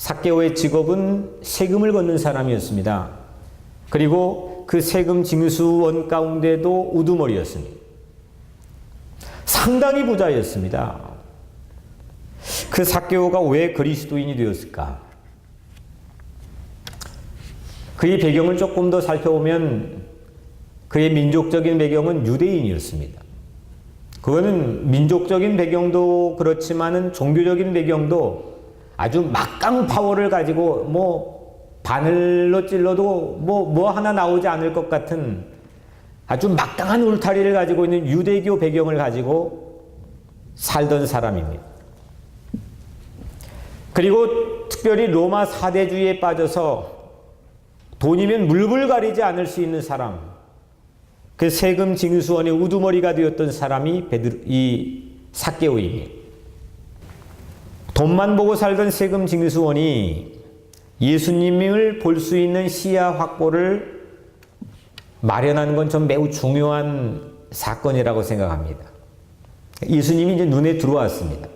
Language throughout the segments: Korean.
삭개오의 직업은 세금을 걷는 사람이었습니다. 그리고 그 세금 징수원 가운데도 우두머리였습니다. 상당히 부자였습니다. 그 삭개오가 왜 그리스도인이 되었을까? 그의 배경을 조금 더 살펴보면 그의 민족적인 배경은 유대인이었습니다. 그거는 민족적인 배경도 그렇지만은 종교적인 배경도 아주 막강 파워를 가지고 바늘로 찔러도 뭐 하나 나오지 않을 것 같은 아주 막강한 울타리를 가지고 있는 유대교 배경을 가지고 살던 사람입니다. 그리고 특별히 로마 사대주의에 빠져서 돈이면 물불 가리지 않을 수 있는 사람, 그 세금 징수원의 우두머리가 되었던 사람이 이 삭개오입니다. 돈만 보고 살던 세금 징수원이 예수님을 볼 수 있는 시야 확보를 마련하는 건 좀 매우 중요한 사건이라고 생각합니다. 예수님이 이제 눈에 들어왔습니다.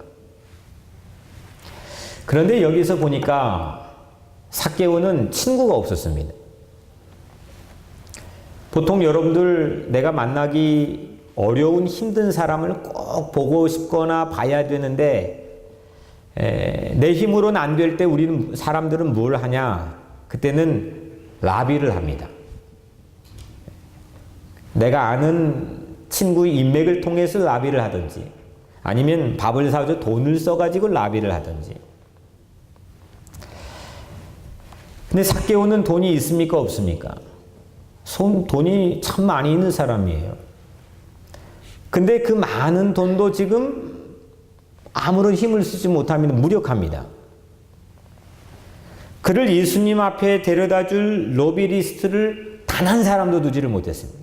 그런데 여기서 보니까 삭개오는 친구가 없었습니다. 보통 여러분들 내가 만나기 어려운 힘든 사람을 꼭 보고 싶거나 봐야 되는데 내 힘으로는 안 될 때 우리는 사람들은 뭘 하냐? 그때는 라비를 합니다. 내가 아는 친구의 인맥을 통해서 라비를 하든지 아니면 밥을 사줘 돈을 써가지고 라비를 하든지. 근데 삭개오는 돈이 있습니까? 없습니까? 돈이 참 많이 있는 사람이에요. 근데 그 많은 돈도 지금 아무런 힘을 쓰지 못합니다. 무력합니다. 그를 예수님 앞에 데려다 줄 로비리스트를 단 한 사람도 두지를 못했습니다.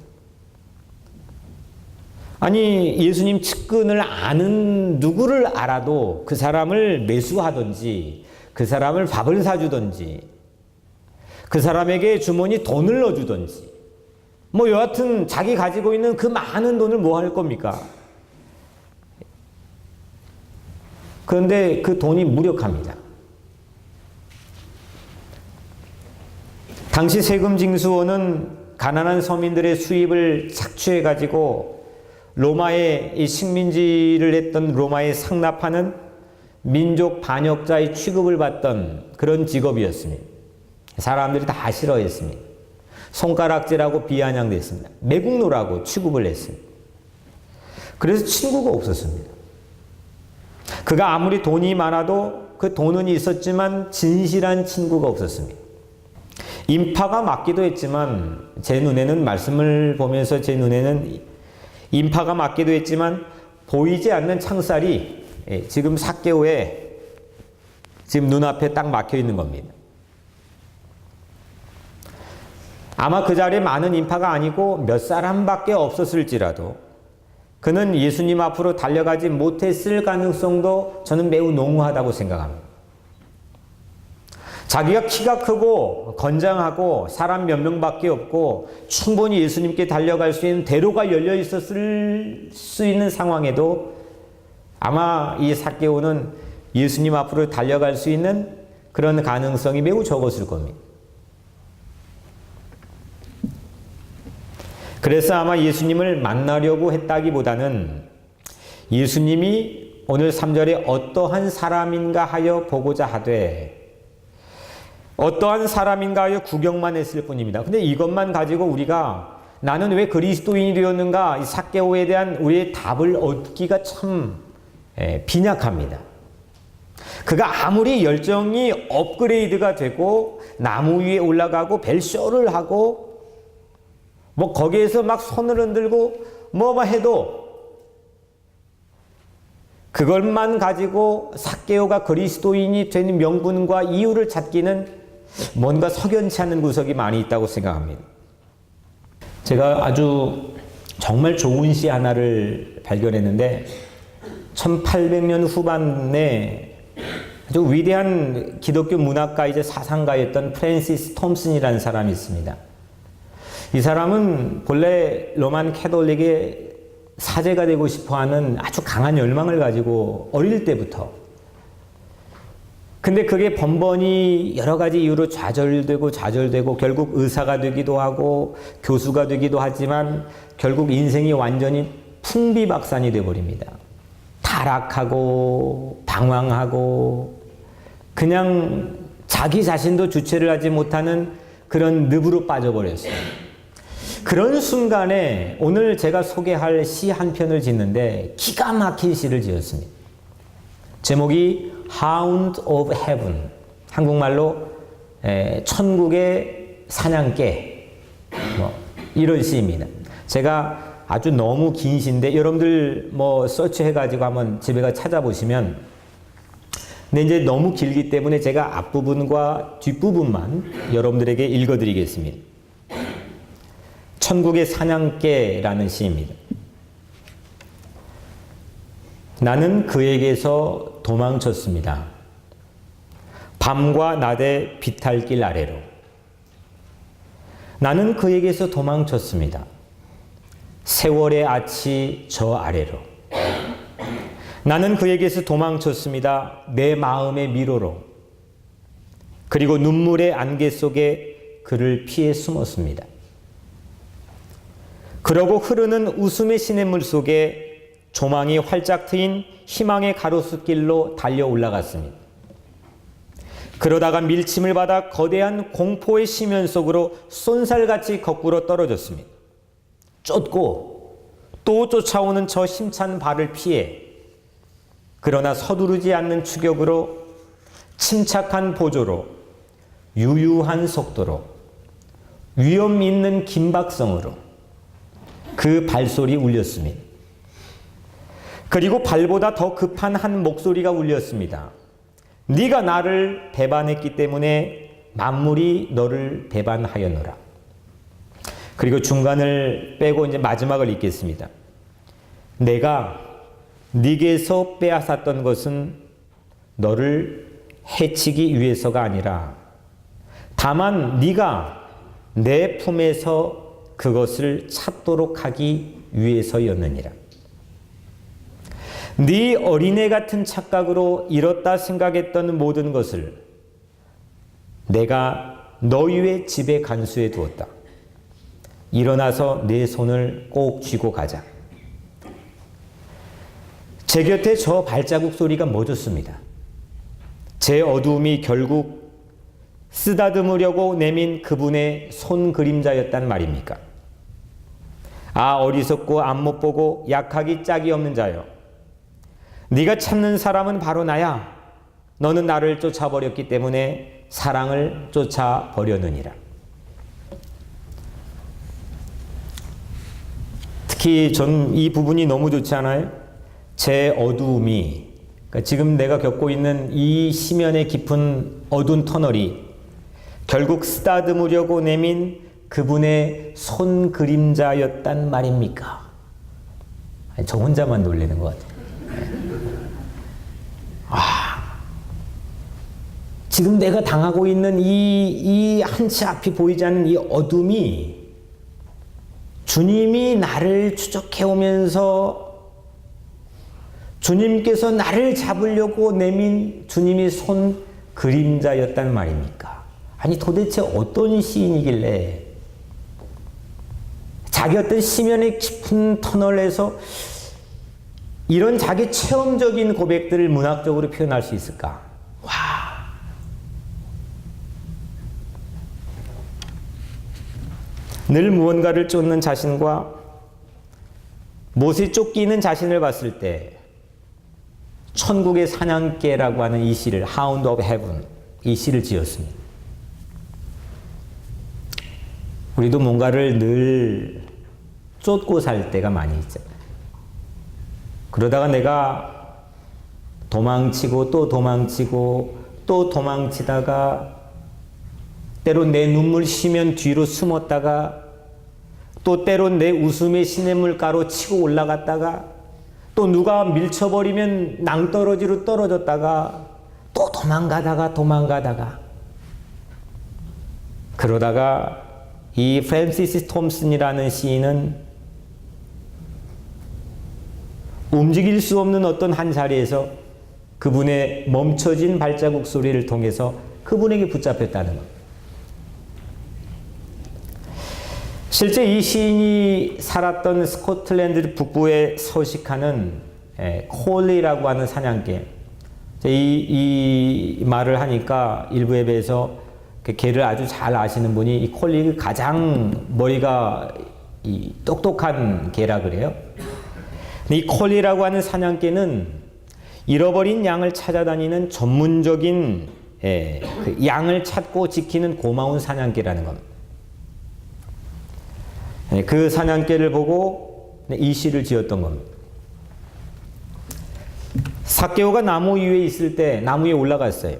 아니, 예수님 측근을 아는 누구를 알아도 그 사람을 매수하든지 그 사람을 밥을 사주든지 그 사람에게 주머니 돈을 넣어주든지 여하튼 자기 가지고 있는 그 많은 돈을 뭐 할 겁니까? 그런데 그 돈이 무력합니다. 당시 세금 징수원은 가난한 서민들의 수입을 착취해 가지고 로마의 이 식민지를 했던 로마에 상납하는 민족 반역자의 취급을 받던 그런 직업이었습니다. 사람들이 다 싫어했습니다. 손가락질하고 비아냥됐습니다. 매국노라고 취급을 했습니다. 그래서 친구가 없었습니다. 그가 아무리 돈이 많아도 그 돈은 있었지만 진실한 친구가 없었습니다. 인파가 맞기도 했지만 제 눈에는 말씀을 보면서 제 눈에는 인파가 맞기도 했지만 보이지 않는 창살이 지금 삭개오의 지금 눈앞에 딱 막혀 있는 겁니다. 아마 그 자리에 많은 인파가 아니고 몇 사람밖에 없었을지라도 그는 예수님 앞으로 달려가지 못했을 가능성도 저는 매우 농후하다고 생각합니다. 자기가 키가 크고 건장하고 사람 몇 명밖에 없고 충분히 예수님께 달려갈 수 있는 대로가 열려 있었을 수 있는 상황에도 아마 이 삭개오는 예수님 앞으로 달려갈 수 있는 그런 가능성이 매우 적었을 겁니다. 그래서 아마 예수님을 만나려고 했다기보다는 예수님이 오늘 3절에 어떠한 사람인가 하여 보고자 하되 어떠한 사람인가 하여 구경만 했을 뿐입니다. 근데 이것만 가지고 우리가 나는 왜 그리스도인이 되었는가 이 삭개오에 대한 우리의 답을 얻기가 참 빈약합니다. 그가 아무리 열정이 업그레이드가 되고 나무 위에 올라가고 벨쇼를 하고 거기에서 막 손을 흔들고 해도 그것만 가지고 삭개오가 그리스도인이 되는 명분과 이유를 찾기는 뭔가 석연치 않은 구석이 많이 있다고 생각합니다. 제가 아주 정말 좋은 시 하나를 발견했는데 1800년 후반에 아주 위대한 기독교 문학가이자 사상가였던 프랜시스 톰슨이라는 사람이 있습니다. 이 사람은 본래 로만 캐톨릭의 사제가 되고 싶어하는 아주 강한 열망을 가지고 어릴 때부터 근데 그게 번번이 여러 가지 이유로 좌절되고 결국 의사가 되기도 하고 교수가 되기도 하지만 결국 인생이 완전히 풍비박산이 되어버립니다. 타락하고 방황하고 그냥 자기 자신도 주체를 하지 못하는 그런 늪으로 빠져버렸어요. 그런 순간에 오늘 제가 소개할 시 한 편을 짓는데 기가 막힌 시를 지었습니다. 제목이 Hound of Heaven, 한국말로 천국의 사냥개, 이런 시입니다. 제가 아주 너무 긴 시인데 여러분들 서치해가지고 한번 집에 가 찾아보시면, 근데 이제 너무 길기 때문에 제가 앞부분과 뒷부분만 여러분들에게 읽어드리겠습니다. 천국의 사냥개라는 시입니다. 나는 그에게서 도망쳤습니다. 밤과 낮의 비탈길 아래로. 나는 그에게서 도망쳤습니다. 세월의 아치 저 아래로. 나는 그에게서 도망쳤습니다. 내 마음의 미로로. 그리고 눈물의 안개 속에 그를 피해 숨었습니다. 그러고 흐르는 웃음의 시냇물 속에 조망이 활짝 트인 희망의 가로수길로 달려 올라갔습니다. 그러다가 밀침을 받아 거대한 공포의 심연 속으로 쏜살같이 거꾸로 떨어졌습니다. 쫓고 또 쫓아오는 저 힘찬 발을 피해, 그러나 서두르지 않는 추격으로, 침착한 보조로, 유유한 속도로, 위험 있는 긴박성으로 그 발소리 울렸습니다. 그리고 발보다 더 급한 한 목소리가 울렸습니다. 네가 나를 배반했기 때문에 만물이 너를 배반하였노라. 그리고 중간을 빼고 이제 마지막을 읽겠습니다. 내가 네게서 빼앗았던 것은 너를 해치기 위해서가 아니라 다만 네가 내 품에서 그것을 찾도록 하기 위해서였느니라. 네 어린애 같은 착각으로 잃었다 생각했던 모든 것을 내가 너희의 집에 간수해 두었다. 일어나서 내 손을 꼭 쥐고 가자. 제 곁에 저 발자국 소리가 멎었습니다. 제 어두움이 결국 쓰다듬으려고 내민 그분의 손 그림자였단 말입니까? 아, 어리석고 앞 못 보고 약하기 짝이 없는 자여, 네가 찾는 사람은 바로 나야. 너는 나를 쫓아버렸기 때문에 사랑을 쫓아버렸느니라. 특히 전 이 부분이 너무 좋지 않아요? 제 어두움이, 그러니까 지금 내가 겪고 있는 이 심연의 깊은 어두운 터널이 결국 쓰다듬으려고 내민 그분의 손 그림자였단 말입니까? 아니, 저 혼자만 놀라는 것 같아요. 지금 내가 당하고 있는 이 한치 앞이 보이지 않는 이 어둠이 주님이 나를 추적해 오면서 주님께서 나를 잡으려고 내민 주님의 손 그림자였단 말입니까? 아니, 도대체 어떤 시인이길래 자기 어떤 심연의 깊은 터널에서 이런 자기 체험적인 고백들을 문학적으로 표현할 수 있을까? 와. 늘 무언가를 쫓는 자신과 못에 쫓기는 자신을 봤을 때 천국의 사냥개라고 하는 이 시를, Hound of Heaven, 이 시를 지었습니다. 우리도 뭔가를 늘 쫓고 살 때가 많이 있잖아요. 그러다가 내가 도망치고 또 도망치고 또 도망치다가 때론 내 눈물 쉬면 뒤로 숨었다가 또 때론 내 웃음의 시냇물가로 치고 올라갔다가 또 누가 밀쳐버리면 낭떠러지로 떨어졌다가 또 도망가다가 그러다가 이 프랜시스 톰슨이라는 시인은 움직일 수 없는 어떤 한 자리에서 그분의 멈춰진 발자국 소리를 통해서 그분에게 붙잡혔다는 것. 실제 이 시인이 살았던 스코틀랜드 북부에 서식하는 콜리라고 하는 사냥개. 이 말을 하니까 일부 예배에서 개를 아주 잘 아시는 분이 이 콜리 가장 머리가 똑똑한 개라 그래요. 이 콜리라고 하는 사냥개는 잃어버린 양을 찾아다니는 전문적인 그 양을 찾고 지키는 고마운 사냥개라는 겁니다. 그 사냥개를 보고 이 시를 지었던 겁니다. 삭개오가 나무 위에 있을 때 나무 위에 올라갔어요.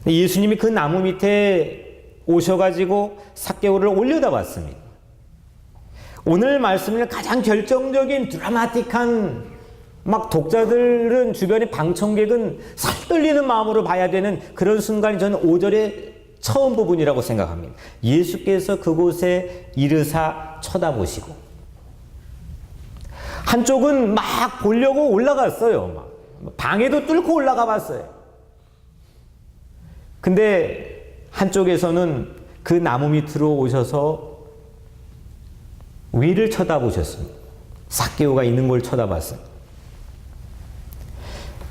예수님이 그 나무 밑에 오셔가지고 삭개오를 올려다봤습니다. 오늘 말씀을 가장 결정적인 드라마틱한 막 독자들은 주변의 방청객은 살떨리는 마음으로 봐야 되는 그런 순간이 저는 5절의 처음 부분이라고 생각합니다. 예수께서 그곳에 이르사 쳐다보시고 한쪽은 막 보려고 올라갔어요. 막 방에도 뚫고 올라가 봤어요. 근데 한쪽에서는 그 나무 밑으로 오셔서 위를 쳐다보셨습니다. 삭개오가 있는 걸 쳐다봤습니다.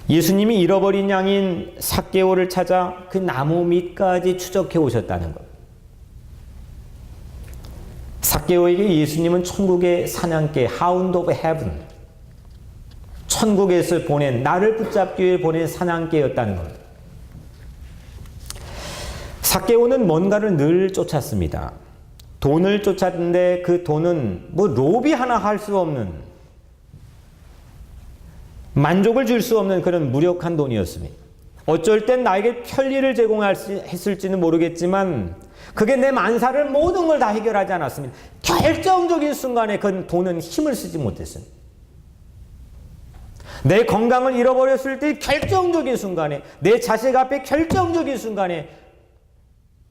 예수님이 잃어버린 양인 삭개오를 찾아 그 나무 밑까지 추적해 오셨다는 것. 삭개오에게 예수님은 천국의 사냥개, 하운드 오브 헤븐, 천국에서 보낸, 나를 붙잡기 위해 보낸 사냥개였다는 것. 삭개오는 뭔가를 늘 쫓았습니다. 돈을 쫓았는데 그 돈은 뭐 로비 하나 할 수 없는, 만족을 줄 수 없는 그런 무력한 돈이었습니다. 어쩔 땐 나에게 편리를 제공했을지는 모르겠지만 그게 내 만사를 모든 걸 다 해결하지 않았습니다. 결정적인 순간에 그 돈은 힘을 쓰지 못했습니다. 내 건강을 잃어버렸을 때 결정적인 순간에, 내 자식 앞에 결정적인 순간에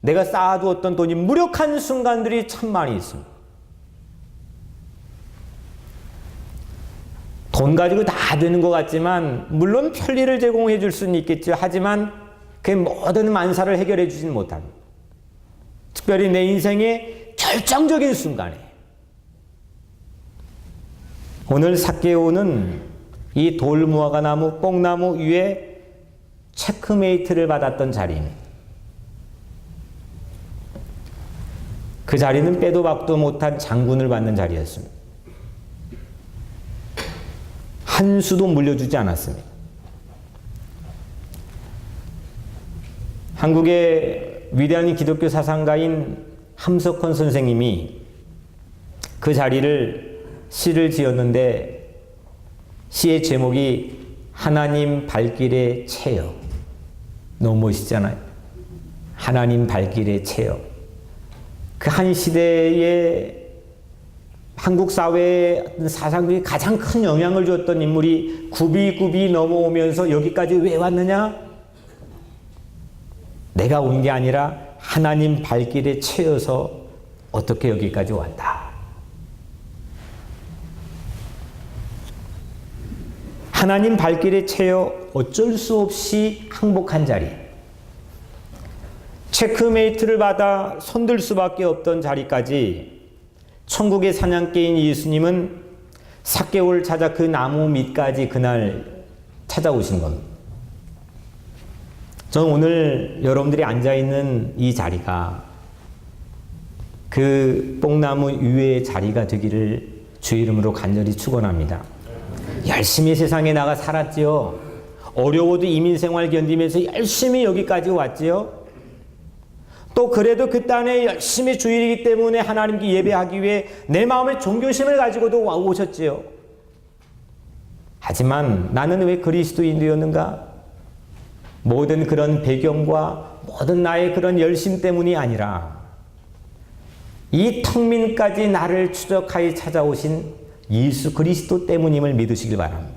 내가 쌓아두었던 돈이 무력한 순간들이 참 많이 있습니다. 돈 가지고 다 되는 것 같지만 물론 편리를 제공해 줄 수는 있겠죠. 하지만 그 모든 만사를 해결해 주지는 못합니다. 특별히 내 인생의 결정적인 순간에. 오늘 삭개오는 이 돌무화과나무, 뽕나무 위에 체크메이트를 받았던 자리입니다. 그 자리는 빼도 박도 못한 장군을 받는 자리였습니다. 한 수도 물려주지 않았습니다. 한국의 위대한 기독교 사상가인 함석헌 선생님이 그 자리를 시를 지었는데 시의 제목이 하나님 발길에 채여. 너무 멋있잖아요. 하나님 발길에 채여. 그 한 시대의 한국 사회의 사상에 가장 큰 영향을 줬던 인물이 굽이굽이 넘어오면서 여기까지 왜 왔느냐? 내가 온 게 아니라 하나님 발길에 채여서 어떻게 여기까지 왔다. 하나님 발길에 채여 어쩔 수 없이 항복한 자리. 체크메이트를 받아 손들 수밖에 없던 자리까지 천국의 사냥개인 예수님은 삭개오를 찾아 그 나무 밑까지 그날 찾아오신 겁니다. 저는 오늘 여러분들이 앉아있는 이 자리가 그 뽕나무 위의 자리가 되기를 주의 이름으로 간절히 축원합니다. 열심히 세상에 나가 살았지요. 어려워도 이민생활 견디면서 열심히 여기까지 왔지요. 또 그래도 그 땅에 열심히 주일이기 때문에 하나님께 예배하기 위해 내 마음의 종교심을 가지고도 오셨지요. 하지만 나는 왜 그리스도인이 되었는가? 모든 그런 배경과 모든 나의 그런 열심 때문이 아니라 이 턱민까지 나를 추적하여 찾아오신 예수 그리스도 때문임을 믿으시길 바랍니다.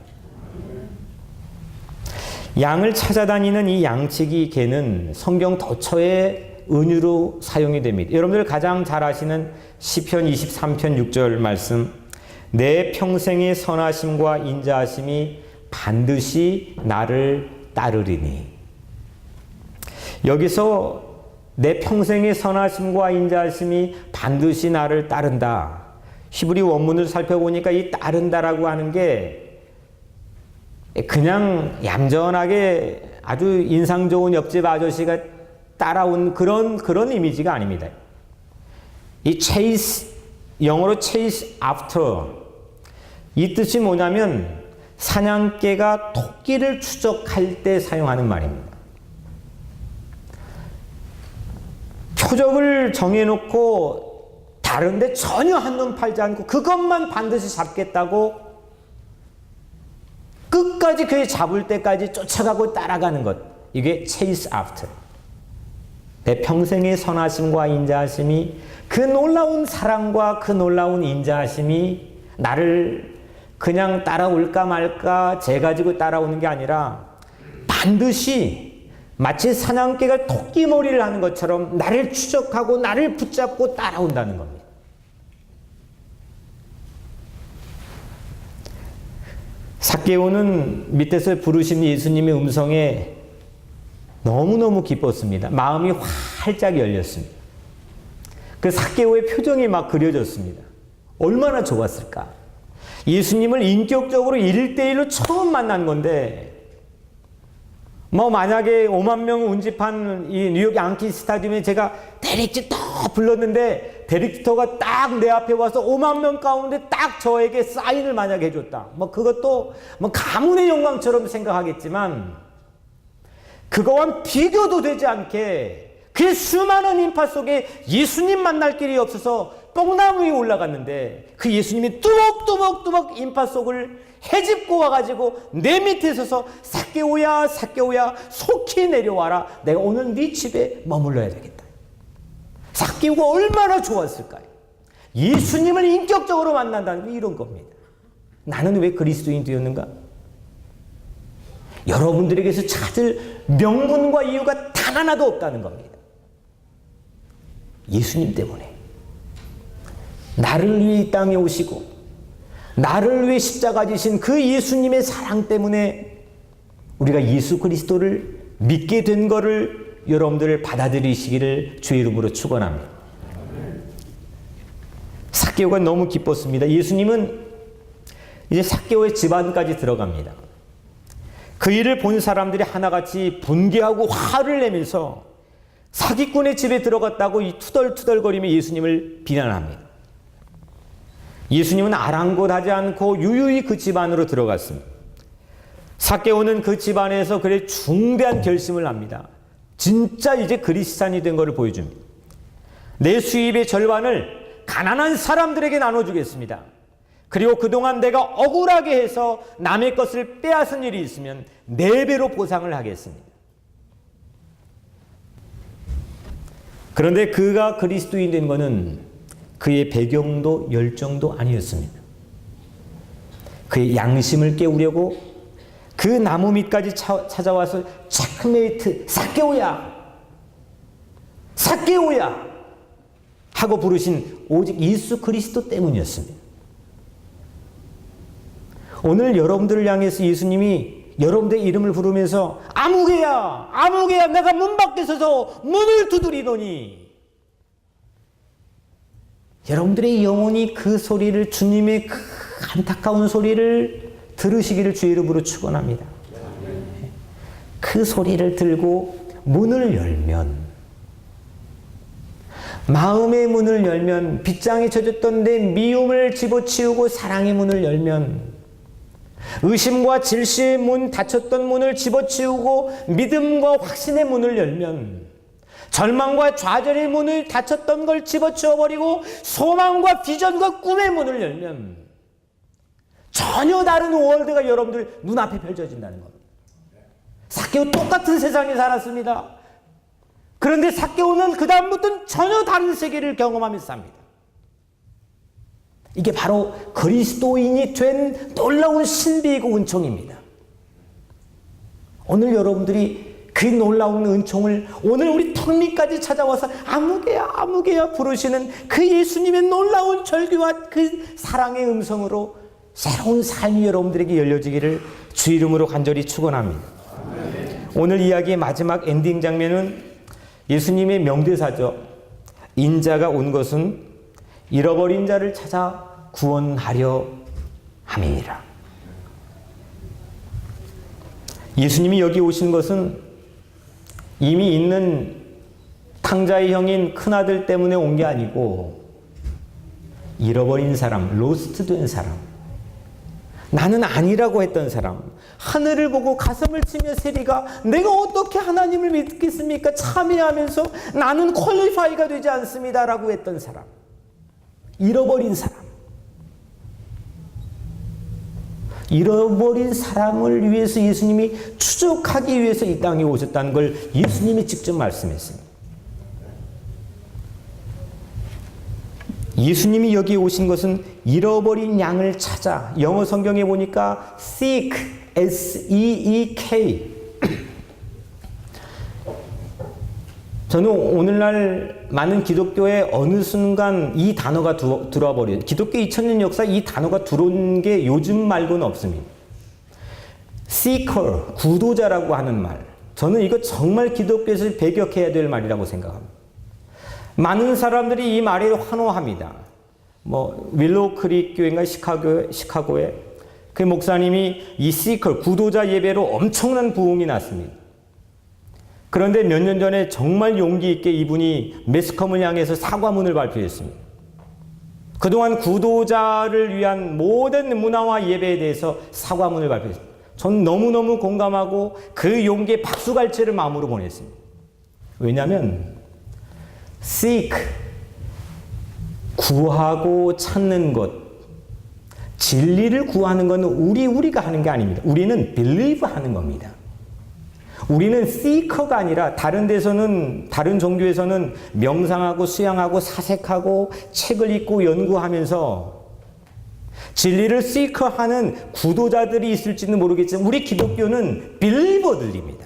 양을 찾아다니는 이 양치기 개는 성경 도처에 은유로 사용이 됩니다. 여러분들 가장 잘 아시는 시편 23편 6절 말씀, 내 평생의 선하심과 인자하심이 반드시 나를 따르리니. 여기서 내 평생의 선하심과 인자하심이 반드시 나를 따른다. 히브리 원문을 살펴보니까 이 따른다라고 하는 게 그냥 얌전하게 아주 인상 좋은 옆집 아저씨가 따라온 그런 이미지가 아닙니다. 이 chase, 영어로 chase after, 이 뜻이 뭐냐면 사냥개가 토끼를 추적할 때 사용하는 말입니다. 표적을 정해놓고 다른데 전혀 한눈 팔지 않고 그것만 반드시 잡겠다고 끝까지 그에 잡을 때까지 쫓아가고 따라가는 것, 이게 chase after. 내 평생의 선하심과 인자하심이, 그 놀라운 사랑과 그 놀라운 인자하심이 나를 그냥 따라올까 말까 재 가지고 따라오는 게 아니라 반드시 마치 사냥개가 토끼몰이를 하는 것처럼 나를 추적하고 나를 붙잡고 따라온다는 겁니다. 삭개오는 밑에서 부르신 예수님의 음성에 너무너무 기뻤습니다. 마음이 활짝 열렸습니다. 그 삭개오의 표정이 막 그려졌습니다. 얼마나 좋았을까? 예수님을 인격적으로 1대1로 처음 만난 건데, 뭐 만약에 5만 명 운집한 이 뉴욕 양키 스타디움에 제가 데릭지터 불렀는데 데릭지터가 딱 내 앞에 와서 5만 명 가운데 딱 저에게 사인을 만약에 해줬다. 뭐 그것도 뭐 가문의 영광처럼 생각하겠지만 그거와 비교도 되지 않게 그 수많은 인파 속에 예수님 만날 길이 없어서 뽕나무 위에 올라갔는데 그 예수님이 뚜벅뚜벅 인파 속을 헤집고 와가지고 내 밑에 서서 삭개오야 삭개오야 속히 내려와라. 내가 오늘 네 집에 머물러야 되겠다. 삭개오가 얼마나 좋았을까요? 예수님을 인격적으로 만난다는 게 이런 겁니다. 나는 왜 그리스도인이 되었는가? 여러분들에게서 찾을 명분과 이유가 단 하나도 없다는 겁니다. 예수님 때문에. 나를 위해 이 땅에 오시고 나를 위해 십자가 지신 그 예수님의 사랑 때문에 우리가 예수 그리스도를 믿게 된 것을 여러분들 받아들이시기를 주의 이름으로 축원합니다. 삭개오가 너무 기뻤습니다. 예수님은 이제 삭개오의 집안까지 들어갑니다. 그 일을 본 사람들이 하나같이 분개하고 화를 내면서 사기꾼의 집에 들어갔다고 이 투덜투덜거리며 예수님을 비난합니다. 예수님은 아랑곳하지 않고 유유히 그 집 안으로 들어갔습니다. 삭개오는 그 집 안에서 그의 중대한 결심을 합니다. 진짜 이제 그리스도인이 된 것을 보여줍니다. 내 수입의 절반을 가난한 사람들에게 나눠주겠습니다. 그리고 그동안 내가 억울하게 해서 남의 것을 빼앗은 일이 있으면 4배로 보상을 하겠습니다. 그런데 그가 그리스도인 된 것은 그의 배경도 열정도 아니었습니다. 그의 양심을 깨우려고 그 나무 밑까지 찾아와서 체크메이트 삭개오야 삭개오야 하고 부르신 오직 예수 그리스도 때문이었습니다. 오늘 여러분들을 향해서 예수님이 여러분들의 이름을 부르면서 아무개야 아무개야 내가 문 밖에 서서 문을 두드리노니, 여러분들의 영혼이 그 소리를, 주님의 그 안타까운 소리를 들으시기를 주의 이름으로 축원합니다. 그 소리를 들고 문을 열면, 마음의 문을 열면, 빗장에 젖었던 내 미움을 집어치우고 사랑의 문을 열면, 의심과 질시의 문, 닫혔던 문을 집어치우고 믿음과 확신의 문을 열면, 절망과 좌절의 문을 닫혔던 걸 집어치워버리고 소망과 비전과 꿈의 문을 열면 전혀 다른 월드가 여러분들 눈앞에 펼쳐진다는 겁니다. 삭개오 똑같은 세상에 살았습니다. 그런데 삭개오는 그 다음부터는 전혀 다른 세계를 경험하면서 삽니다. 이게 바로 그리스도인이 된 놀라운 신비이고 은총입니다. 오늘 여러분들이 그 놀라운 은총을 오늘 우리 턱 밑까지 찾아와서 아무개야 아무개야 부르시는 그 예수님의 놀라운 절규와 그 사랑의 음성으로 새로운 삶이 여러분들에게 열려지기를 주 이름으로 간절히 축원합니다. 오늘 이야기의 마지막 엔딩 장면은 예수님의 명대사죠. 인자가 온 것은 잃어버린 자를 찾아 구원하려 함이니라. 예수님이 여기 오신 것은 이미 있는 탕자의 형인 큰아들 때문에 온 게 아니고 잃어버린 사람, 로스트 된 사람, 나는 아니라고 했던 사람, 하늘을 보고 가슴을 치며 세리가 내가 어떻게 하나님을 믿겠습니까? 참여하면서 나는 퀄리파이가 되지 않습니다 라고 했던 사람, 잃어버린 사람, 잃어버린 사람을 위해서 예수님이 추적하기 위해서 이 땅에 오셨다는 걸 예수님이 직접 말씀했습니다. 예수님이 여기 오신 것은 잃어버린 양을 찾아, 영어 성경에 보니까 seek, S-E-E-K. 저는 오늘날 많은 기독교에 어느 순간 이 단어가 들어와 버려요. 기독교 2000년 역사 이 단어가 들어온 게 요즘 말고는 없습니다. seeker, 구도자라고 하는 말. 저는 이거 정말 기독교에서 배격해야 될 말이라고 생각합니다. 많은 사람들이 이 말에 환호합니다. 윌로우 크릭 교회인가 시카고에 그 목사님이 이 시컬 구도자 예배로 엄청난 부흥이 났습니다. 그런데 몇 년 전에 정말 용기 있게 이분이 매스컴을 향해서 사과문을 발표했습니다. 그동안 구도자를 위한 모든 문화와 예배에 대해서 사과문을 발표했습니다. 전 너무너무 공감하고 그 용기에 박수갈채를 마음으로 보냈습니다. 왜냐하면 seek, 구하고 찾는 것, 진리를 구하는 건 우리가 하는 게 아닙니다. 우리는 believe 하는 겁니다. 우리는 seeker가 아니라 다른 데서는, 다른 종교에서는 명상하고 수양하고 사색하고 책을 읽고 연구하면서 진리를 seeker하는 구도자들이 있을지는 모르겠지만 우리 기독교는 believer들입니다.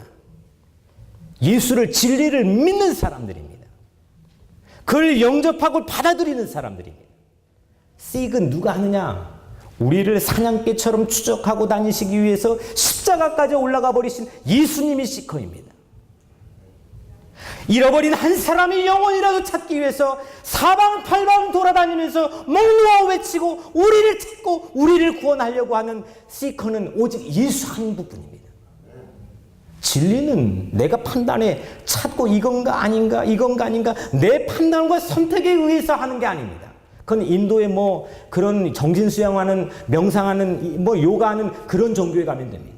예수를, 진리를 믿는 사람들입니다. 그를 영접하고 받아들이는 사람들입니다. seek은 누가 하느냐? 우리를 사냥개처럼 추적하고 다니시기 위해서 십자가까지 올라가 버리신 예수님이 시커입니다. 잃어버린 한 사람의 영혼이라도 찾기 위해서 사방팔방 돌아다니면서 목놓아 외치고 우리를 찾고 우리를 구원하려고 하는 시커는 오직 예수 한 분뿐입니다. 진리는 내가 판단해 찾고 이건가 아닌가 이건가 아닌가 내 판단과 선택에 의해서 하는 게 아닙니다. 그건 인도의 그런 정신 수양하는 명상하는 요가하는 그런 종교에 가면 됩니다.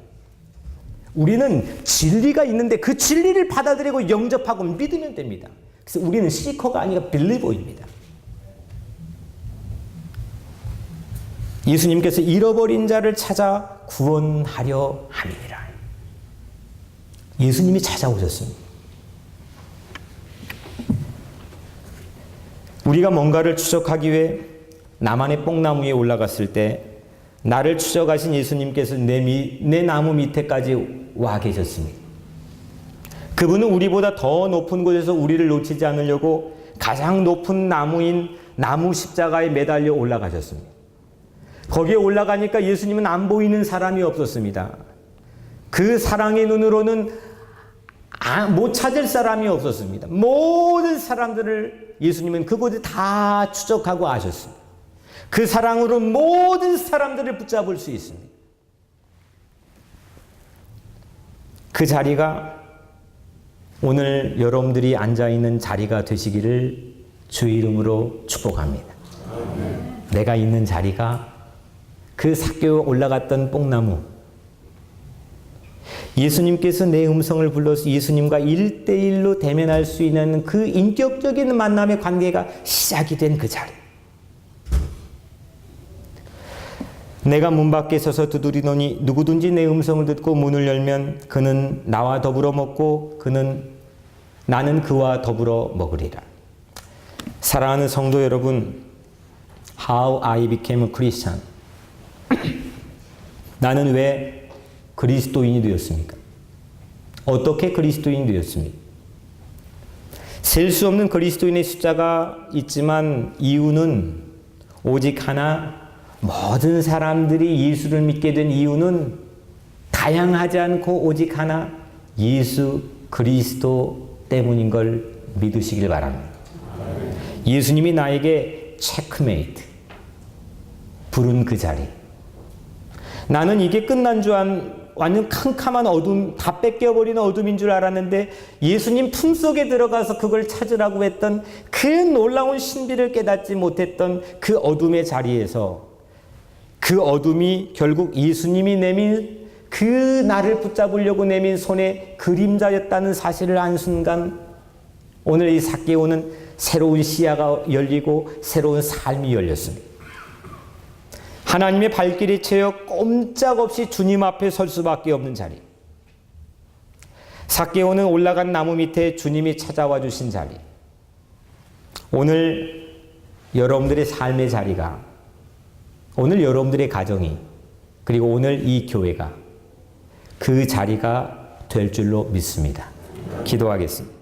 우리는 진리가 있는데 그 진리를 받아들이고 영접하고 믿으면 됩니다. 그래서 우리는 시커가 아니라 빌리버입니다. 예수님께서 잃어버린 자를 찾아 구원하려 함이니라. 예수님이 찾아오셨습니다. 우리가 뭔가를 추적하기 위해 나만의 뽕나무 위에 올라갔을 때 나를 추적하신 예수님께서 내 나무 밑에까지 와 계셨습니다. 그분은 우리보다 더 높은 곳에서 우리를 놓치지 않으려고 가장 높은 나무인 나무 십자가에 매달려 올라가셨습니다. 거기에 올라가니까 예수님은 안 보이는 사람이 없었습니다. 그 사랑의 눈으로는 못 찾을 사람이 없었습니다. 모든 사람들을 예수님은 그곳에 다 추적하고 아셨습니다. 그 사랑으로 모든 사람들을 붙잡을 수 있습니다. 그 자리가 오늘 여러분들이 앉아있는 자리가 되시기를 주의 이름으로 축복합니다. 내가 있는 자리가 그 삭개에 올라갔던 뽕나무, 예수님께서 내 음성을 불러서 예수님과 1대1로 대면할 수 있는 그 인격적인 만남의 관계가 시작이 된 그 자리. 내가 문 밖에 서서 두드리노니 누구든지 내 음성을 듣고 문을 열면 그는 나와 더불어 먹고 나는 그와 더불어 먹으리라. 사랑하는 성도 여러분, How I became a Christian. 나는 왜 그리스도인이 되었습니까? 어떻게 그리스도인이 되었습니까? 셀 수 없는 그리스도인의 숫자가 있지만 이유는 오직 하나, 모든 사람들이 예수를 믿게 된 이유는 다양하지 않고 오직 하나 예수 그리스도 때문인 걸 믿으시길 바랍니다. 예수님이 나에게 체크메이트 부른 그 자리. 나는 이게 끝난 줄 완전 캄캄한 어둠, 다 뺏겨버리는 어둠인 줄 알았는데 예수님 품속에 들어가서 그걸 찾으라고 했던 그 놀라운 신비를 깨닫지 못했던 그 어둠의 자리에서 그 어둠이 결국 예수님이 내민 그 나를 붙잡으려고 내민 손의 그림자였다는 사실을 안 순간 오늘 이 삭개오는 새로운 시야가 열리고 새로운 삶이 열렸습니다. 하나님의 발길이 채여 꼼짝없이 주님 앞에 설 수밖에 없는 자리. 삭개오는 올라간 나무 밑에 주님이 찾아와 주신 자리. 오늘 여러분들의 삶의 자리가, 오늘 여러분들의 가정이, 그리고 오늘 이 교회가 그 자리가 될 줄로 믿습니다. 기도하겠습니다.